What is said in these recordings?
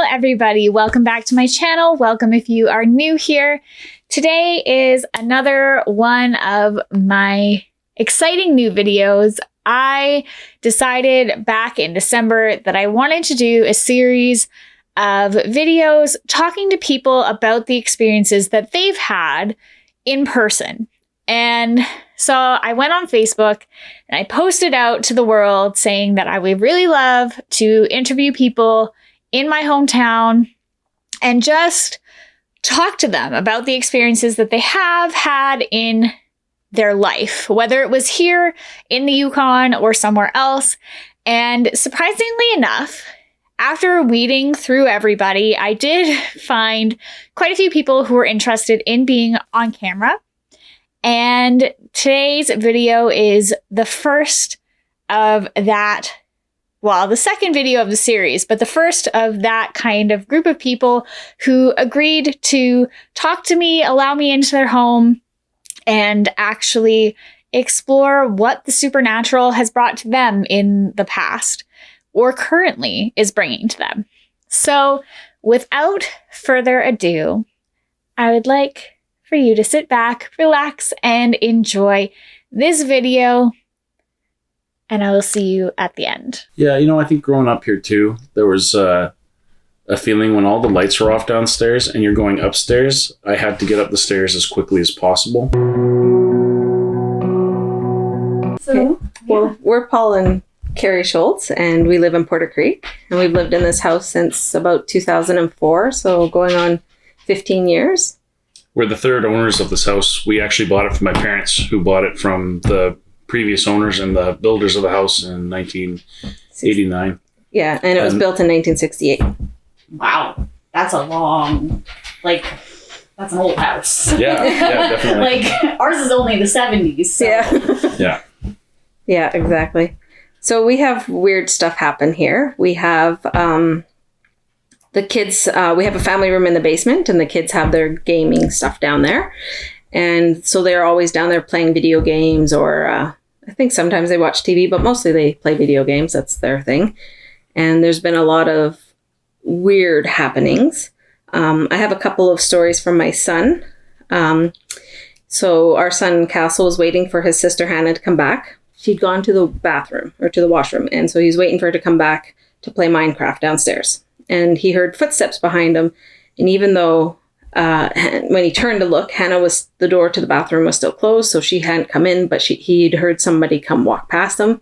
everybody. Welcome back to my channel. Welcome if you are new here. Today is another one of my exciting new videos. I decided back in December that I wanted to do a series of videos talking to people about the experiences that they've had in person. And so I went on Facebook and I posted out to the world saying that I would really love to interview people in my hometown and just talk to them about the experiences that they have had in their life, whether it was here in the Yukon or somewhere else. And surprisingly enough, after weeding through everybody, I did find quite a few people who were interested in being on camera. And today's video is the first of that, well, the second video of the series, but the first of that kind of group of people who agreed to talk to me, allow me into their home, and actually explore what the supernatural has brought to them in the past or currently is bringing to them. So without further ado, I would like for you to sit back, relax, and enjoy this video. And I will see you at the end. Yeah, I think growing up here too, there was a feeling when all the lights were off downstairs and you're going upstairs, I had to get up the stairs as quickly as possible. So, well, we're Paul and Kerri Schultz, and we live in Porter Creek. And we've lived in this house since about 2004, so going on 15 years. We're the third owners of this house. We actually bought it from my parents, who bought it from the previous owners and the builders of the house in 1989. Yeah, and it was built in 1968. Wow, that's a long, that's an old house. Yeah, definitely. Ours is only the 70s. So. Yeah. Yeah, exactly. So we have weird stuff happen here. We have the kids, we have a family room in the basement, and the kids have their gaming stuff down there. And so they're always down there playing video games, or I think sometimes they watch TV, but mostly they play video games. That's their thing. And there's been a lot of weird happenings. I have a couple of stories from my son. So our son Castle was waiting for his sister Hannah to come back. She'd gone to the bathroom or to the washroom. And so he's waiting for her to come back to play Minecraft downstairs. And he heard footsteps behind him. And even though when he turned to look, the door to the bathroom was still closed, so she hadn't come in, but he'd heard somebody come walk past him,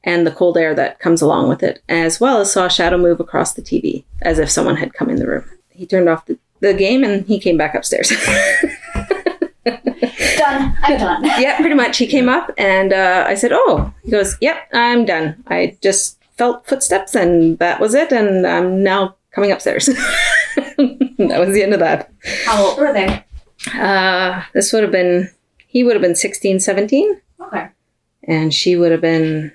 and the cold air that comes along with it, as well as saw a shadow move across the TV, as if someone had come in the room. He turned off the game, and he came back upstairs. Done. I'm done. Yeah, pretty much. He came up, and I said, "Oh." He goes, "Yep, I'm done. I just felt footsteps, and that was it, and I'm now coming upstairs." That was the end of that. How old were they? He would have been 16, 17. Okay. And she would have been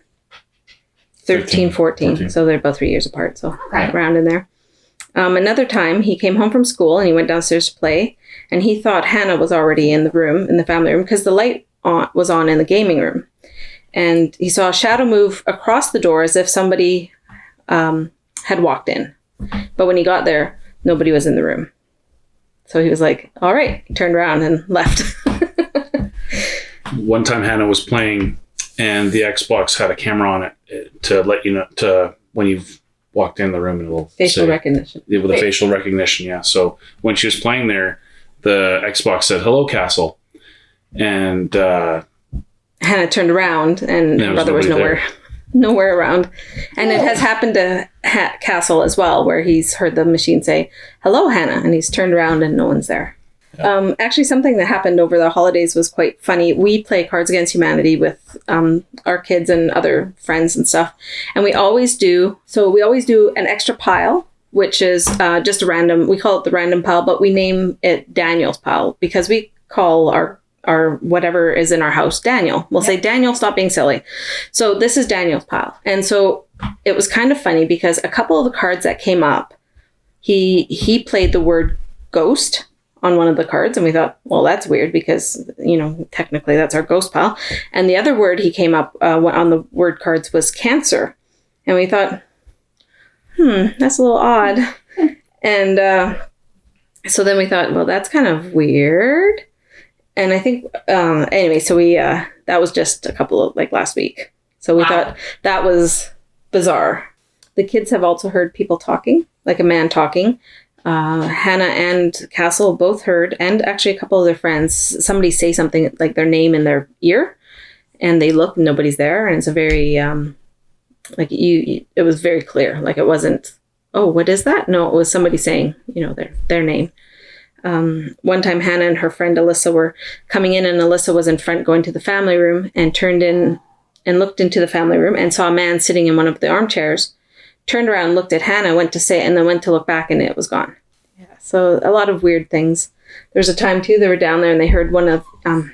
13, 14. So they're about 3 years apart. So right around in there. Another time he came home from school and he went downstairs to play, and he thought Hannah was already in the room, in the family room, because the light was on in the gaming room. And he saw a shadow move across the door as if somebody had walked in. But when he got there, nobody was in the room. So he was like, all right, he turned around and left. One time Hannah was playing and the Xbox had a camera on it to let you know when you've walked in the room, and it will facial recognition. Yeah, with the facial recognition, yeah. So when she was playing there, the Xbox said, "Hello, Castle." And Hannah turned around and her brother was nowhere around. And it has happened to Castle as well, where he's heard the machine say, "Hello, Hannah," and he's turned around and no one's there. Yeah. Actually, something that happened over the holidays was quite funny. We play Cards Against Humanity with our kids and other friends and stuff. And we always do an extra pile, which is just a random, we call it the random pile, but we name it Daniel's pile because we call our whatever is in our house Daniel. We'll say, "Daniel, stop being silly." So this is Daniel's pile. And so it was kind of funny because a couple of the cards that came up, he played the word ghost on one of the cards, and we thought, well, that's weird because, technically that's our ghost pile. And the other word he came up on the word cards was cancer. And we thought, that's a little odd. And so then we thought, well, that's kind of weird. And I think, anyway, so we, that was just a couple of, like, last week. So we thought that was bizarre. The kids have also heard people talking, like a man talking. Hannah and Castle both heard, and actually a couple of their friends, somebody say something like their name in their ear, and they look, and nobody's there. And it's a very, it was very clear. Like, it wasn't, oh, what is that? No, it was somebody saying, their name. One time Hannah and her friend Alyssa were coming in, and Alyssa was in front going to the family room, and turned in and looked into the family room and saw a man sitting in one of the armchairs, turned around, looked at Hannah, went to say, and then went to look back, and it was gone. Yeah. So a lot of weird things. There's a time too, they were down there and they heard one of, when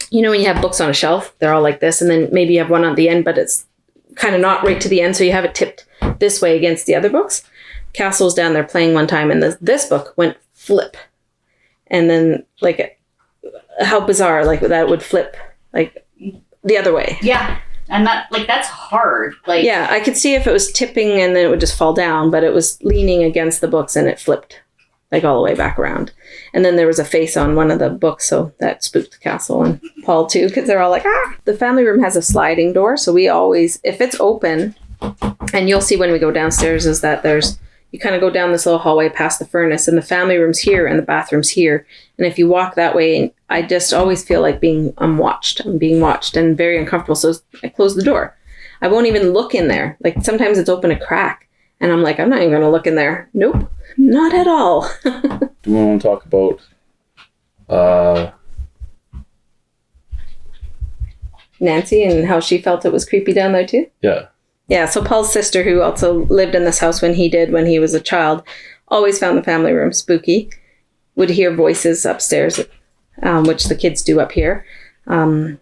you have books on a shelf, they're all like this, and then maybe you have one on the end, but it's kind of not right to the end. So you have it tipped this way against the other books. Castle's down there playing one time, and this book went flip. And then, like, how bizarre, like, that would flip, like, the other way. Yeah. And that's hard. Like, yeah, I could see if it was tipping and then it would just fall down, but it was leaning against the books and it flipped, like, all the way back around. And then there was a face on one of the books, so that spooked Castle and Paul too, because they're all like, ah! The family room has a sliding door, so we always, if it's open, and you'll see when we go downstairs, is that you kind of go down this little hallway past the furnace, and the family room's here and the bathroom's here. And if you walk that way, I just always feel like I'm being watched and very uncomfortable. So I close the door. I won't even look in there. Like, sometimes it's open a crack and I'm like, I'm not even going to look in there. Nope, not at all. Do we want to talk about Nancy and how she felt it was creepy down there too? Yeah. Yeah, so Paul's sister, who also lived in this house when he was a child, always found the family room spooky, would hear voices upstairs, which the kids do up here. So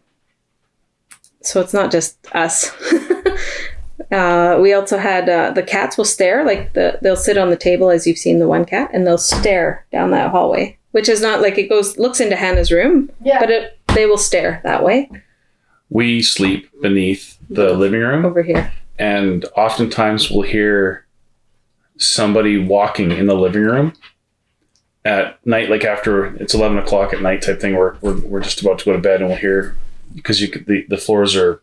it's not just us. We also had the cats will stare, like they'll sit on the table, as you've seen the one cat, and they'll stare down that hallway, which is not like looks into Hannah's room, but they will stare that way. We sleep beneath the living room. Over here. And oftentimes we'll hear somebody walking in the living room at night, like after it's 11 o'clock at night type thing. We're just about to go to bed, and we'll hear, because the floors are,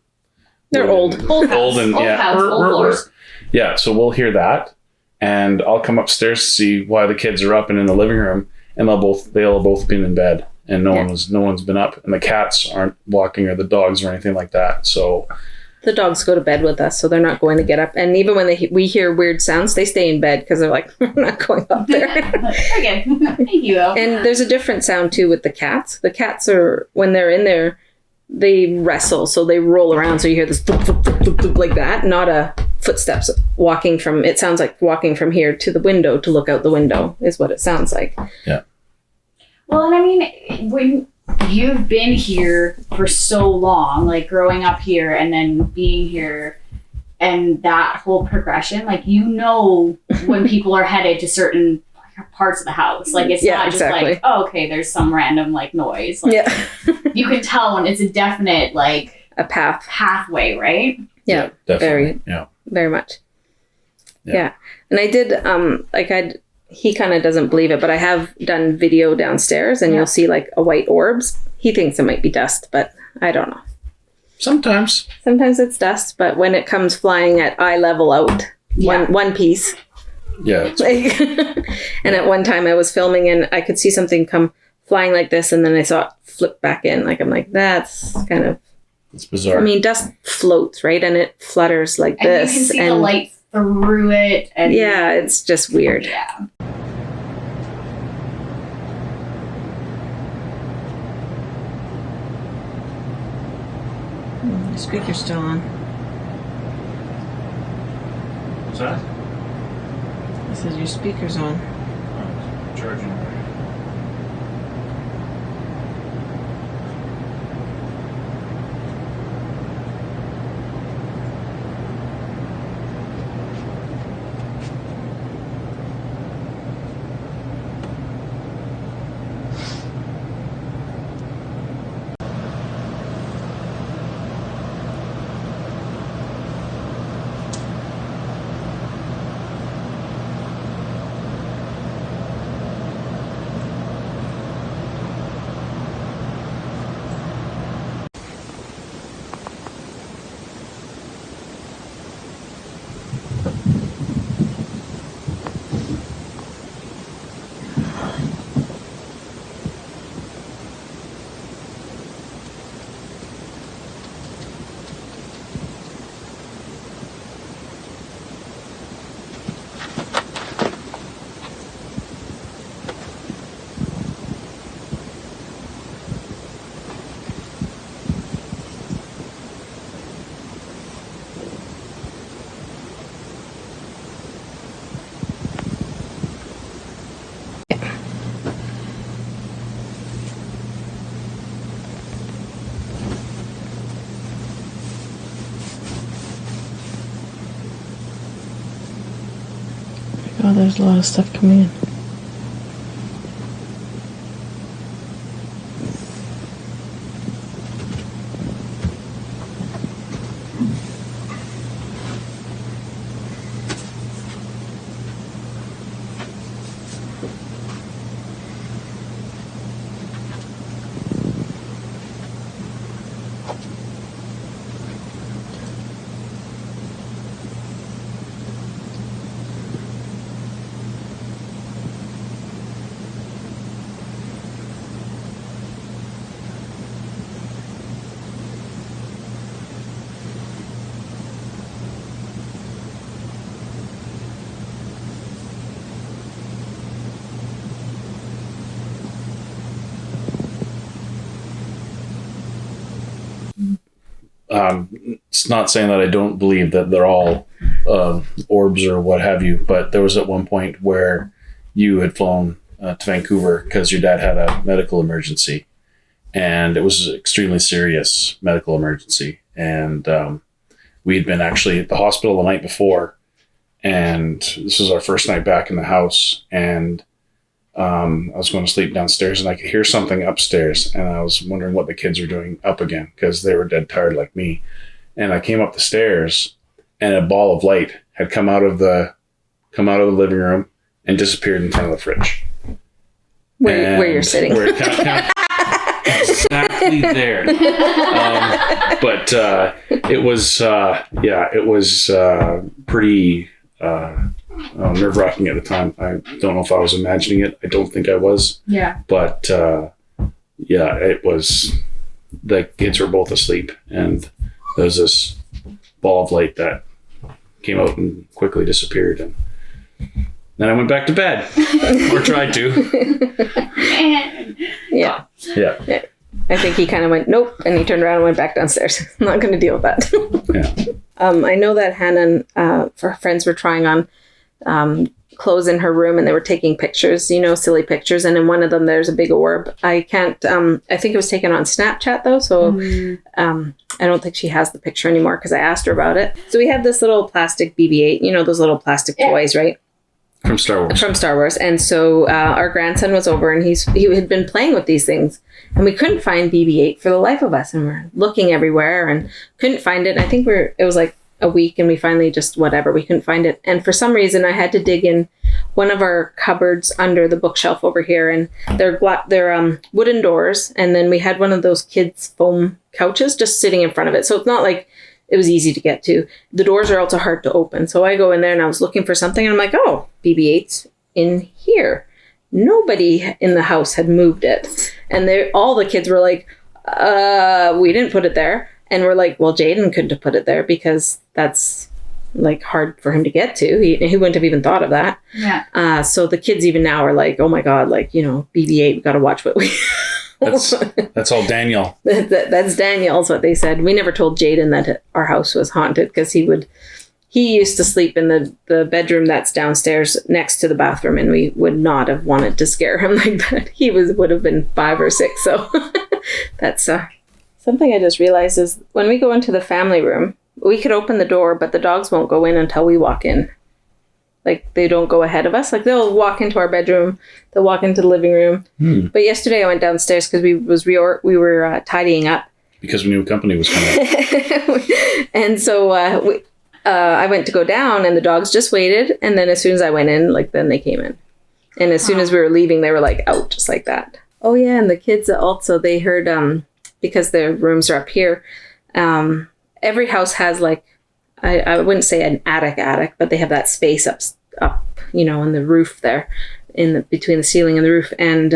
they're old and old yeah, house, old floors. Yeah. So we'll hear that, and I'll come upstairs to see why the kids are up and in the living room, and they'll both been in bed, and no one's been up, and the cats aren't walking, or the dogs or anything like that. So the dogs go to bed with us, so they're not going to get up. And even when we hear weird sounds, they stay in bed because they're like, we're not going up there. Okay, thank you. And there's a different sound too with the cats. The cats are, when they're in there, they wrestle, so they roll around. So you hear this thump, thump, thump, thump, thump, like that, not a footsteps walking from. It sounds like walking from here to the window to look out the window is what it sounds like. Yeah. Well, and I mean, when you've been here for so long, like growing up here and then being here, and that whole progression, like, when people are headed to certain parts of the house, like, it's not just like, oh, okay, there's some random like noise. Like, you can tell when it's a definite, like, a pathway, right? Yeah, definitely. Very much. Yeah. And I did he kind of doesn't believe it, but I have done video downstairs, and you'll see like a white orbs. He thinks it might be dust, but I don't know. Sometimes it's dust, but when it comes flying at eye level out, one piece. Yeah. And at one time I was filming, and I could see something come flying like this, and then I saw it flip back in. Like, I'm like, that's kind of... It's bizarre. I mean, dust floats, right? And it flutters like and this. You can see the light through it. And yeah, it's just weird. Yeah. The speaker's still on. What's that? It says your speaker's on. Oh, charging. God, there's a lot of stuff coming in. It's not saying that I don't believe that they're all orbs or what have you, but there was at one point where you had flown to Vancouver because your dad had a medical emergency, and it was an extremely serious medical emergency. And we had been actually at the hospital the night before, and this was our first night back in the house, and I was going to sleep downstairs, and I could hear something upstairs, and I was wondering what the kids were doing up again because they were dead tired like me. And I came up the stairs, and a ball of light had come out of the living room and disappeared in front of the fridge. Where you're sitting. Exactly there. But it was pretty nerve-wracking at the time. I don't know if I was imagining it. I don't think I was. Yeah. But it was, the kids were both asleep, and there was this ball of light that came out and quickly disappeared, and then I went back to bed, or tried to. Man. Yeah. Yeah. I think he kind of went, nope, and he turned around and went back downstairs. I'm not going to deal with that. Yeah. I know that Hannah and her friends were trying on clothes in her room, and they were taking pictures, silly pictures. And in one of them, there's a big orb. I can't, I think it was taken on Snapchat though. So I don't think she has the picture anymore because I asked her about it. So we have this little plastic BB-8, those little plastic toys, right? From Star Wars. And so our grandson was over, and he had been playing with these things, and we couldn't find BB-8 for the life of us. And we're looking everywhere and couldn't find it. And I think it was like a week, and we finally just we couldn't find it. And for some reason I had to dig in one of our cupboards under the bookshelf over here, and they're wooden doors, and then we had one of those kids foam couches just sitting in front of it, so it's not like it was easy to get to. The doors are also hard to open, so I go in there and I was looking for something, and I'm like, oh, BB-8's in here. Nobody in the house had moved it, and all the kids were like, we didn't put it there. And we're like, well, Jaden couldn't have put it there because that's like hard for him to get to. He wouldn't have even thought of that. Yeah. So the kids even now are like, oh my God, BB-8, we got to watch what we. That's all Daniel. That's Daniel's what they said. We never told Jaden that our house was haunted because he used to sleep in the bedroom that's downstairs next to the bathroom, and we would not have wanted to scare him like that. He would have been 5 or 6. So that's something I just realized is when we go into the family room, we could open the door, but the dogs won't go in until we walk in. Like, they don't go ahead of us. Like, they'll walk into our bedroom, they'll walk into the living room. But yesterday I went downstairs because we were tidying up. Because we knew company was coming. And so I went to go down, and the dogs just waited. And then as soon as I went in, then they came in. And as soon as we were leaving, they were out just like that. Oh yeah, and the kids also, they heard, because their rooms are up here, every house has I wouldn't say an attic, but they have that space up, in the roof there, between the ceiling and the roof. And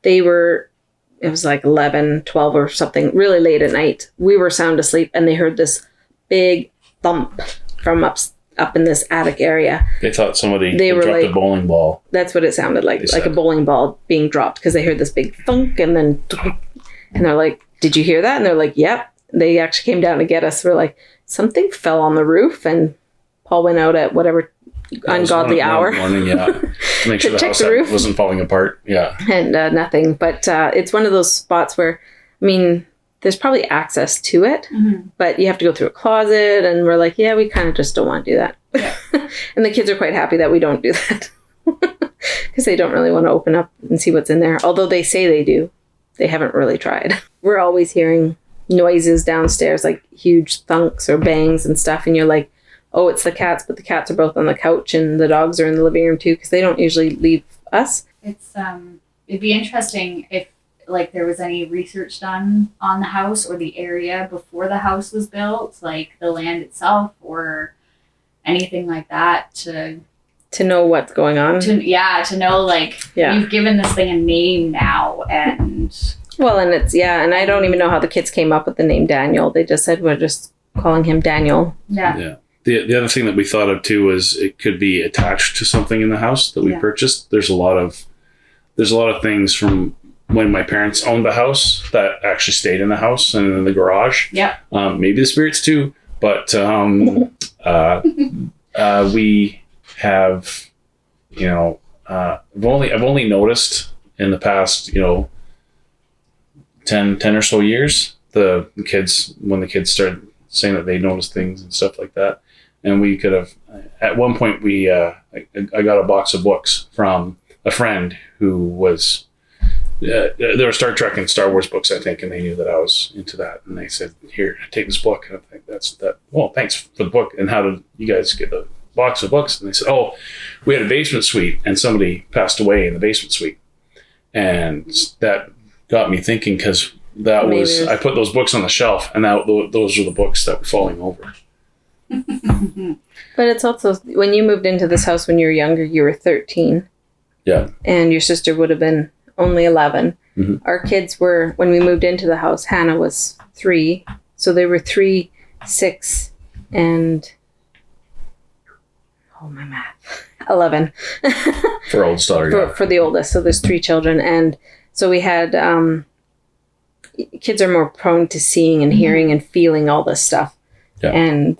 it was 11, 12 or something, really late at night. We were sound asleep, and they heard this big thump from up in this attic area. They thought somebody dropped a bowling ball. That's what it sounded like a bowling ball being dropped, because they heard this big thunk, and then, and they're like, did you hear that? And they're like, yep. They actually came down to get us. We're like, something fell on the roof, and Paul went out at whatever ungodly hour. Morning, yeah. To make sure the house wasn't falling apart. Yeah. And nothing. But it's one of those spots where, there's probably access to it, but you have to go through a closet, and we're like, yeah, we kind of just don't want to do that. Yeah. And the kids are quite happy that we don't do that. Because they don't really want to open up and see what's in there. Although they say they do. They haven't really tried. We're always hearing noises downstairs, like huge thunks or bangs and stuff. And you're like, oh, it's the cats. But the cats are both on the couch and the dogs are in the living room too. Because they don't usually leave us. It's it'd be interesting if like there was any research done on the house or the area before the house was built, like the land itself or anything like that to know what's going on. To know like you've given this thing a name now and well, and it's and I don't even know how the kids came up with the name Daniel. They just said we're just calling him Daniel. Yeah. The other thing that we thought of too was it could be attached to something in the house that we purchased. There's a lot of things from when my parents owned the house that actually stayed in the house and in the garage. Yeah. Maybe the spirits too, but we have, I've only noticed in the past, 10 or so years, when the kids started saying that they noticed things and stuff like that. And we could have, at one point I got a box of books from a friend who was, there were Star Trek and Star Wars books, I think, and they knew that I was into that. And they said, here, take this book. And I think that's that. Well, thanks for the book. And how did you guys get the box of books? And they said, oh, we had a basement suite and somebody passed away in the basement suite. And that got me thinking because I put those books on the shelf and those were the books that were falling over. But it's also, when you moved into this house when you were younger, you were 13. Yeah. And your sister would have been only 11. Mm-hmm. Our kids were, when we moved into the house, Hannah was 3. So they were 3, 6, and, my math, 11. For oldest daughter, For the oldest. So there's 3 children. And so we had, kids are more prone to seeing and hearing and feeling all this stuff. Yeah. And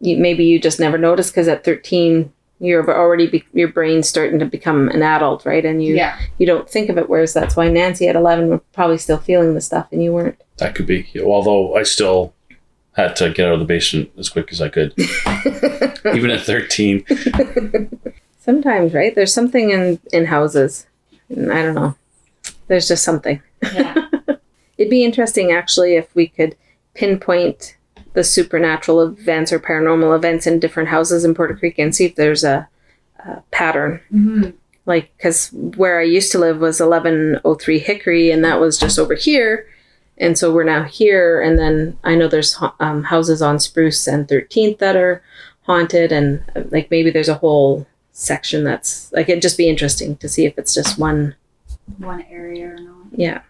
maybe you just never noticed because at 13, you're already your brain's starting to become an adult, right? And you don't think of it. Whereas that's why Nancy at 11 was probably still feeling the stuff, and you weren't. That could be. Although I still had to get out of the basement as quick as I could, even at 13. Sometimes, right? There's something in houses. I don't know. There's just something. Yeah. It'd be interesting, actually, if we could pinpoint the supernatural events or paranormal events in different houses in Porter Creek and see if there's a pattern. Mm-hmm. Like, because where I used to live was 1103 Hickory, and that was just over here. And so we're now here. And then I know there's houses on Spruce and 13th that are haunted. And like maybe there's a whole section that's like, it'd just be interesting to see if it's just one area or not. Yeah.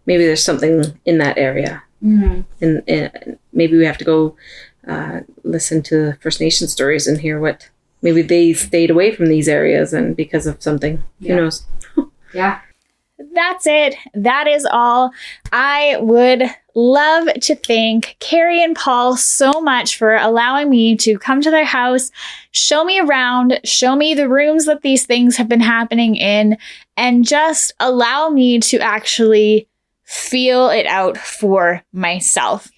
Maybe there's something in that area. Mm-hmm. And maybe we have to go listen to First Nation stories and hear what maybe they stayed away from these areas and because of something. Who knows? Yeah. That's it. That is all. I would love to thank Kerri and Paul so much for allowing me to come to their house, show me around, show me the rooms that these things have been happening in, and just allow me to actually feel it out for myself.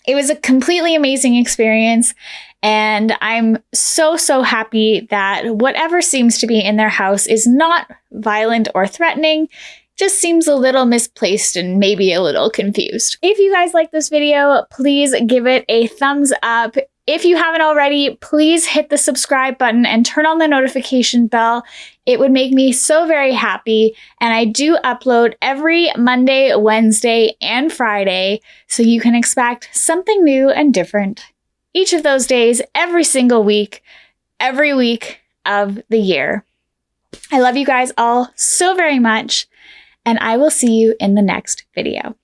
It was a completely amazing experience, and I'm so happy that whatever seems to be in their house is not violent or threatening, just seems a little misplaced and maybe a little confused. If you guys like this video, please give it a thumbs up. If you haven't already, please hit the subscribe button and turn on the notification bell. It would make me so very happy. And I do upload every Monday, Wednesday, and Friday, so you can expect something new and different each of those days, every single week, every week of the year. I love you guys all so very much, and I will see you in the next video.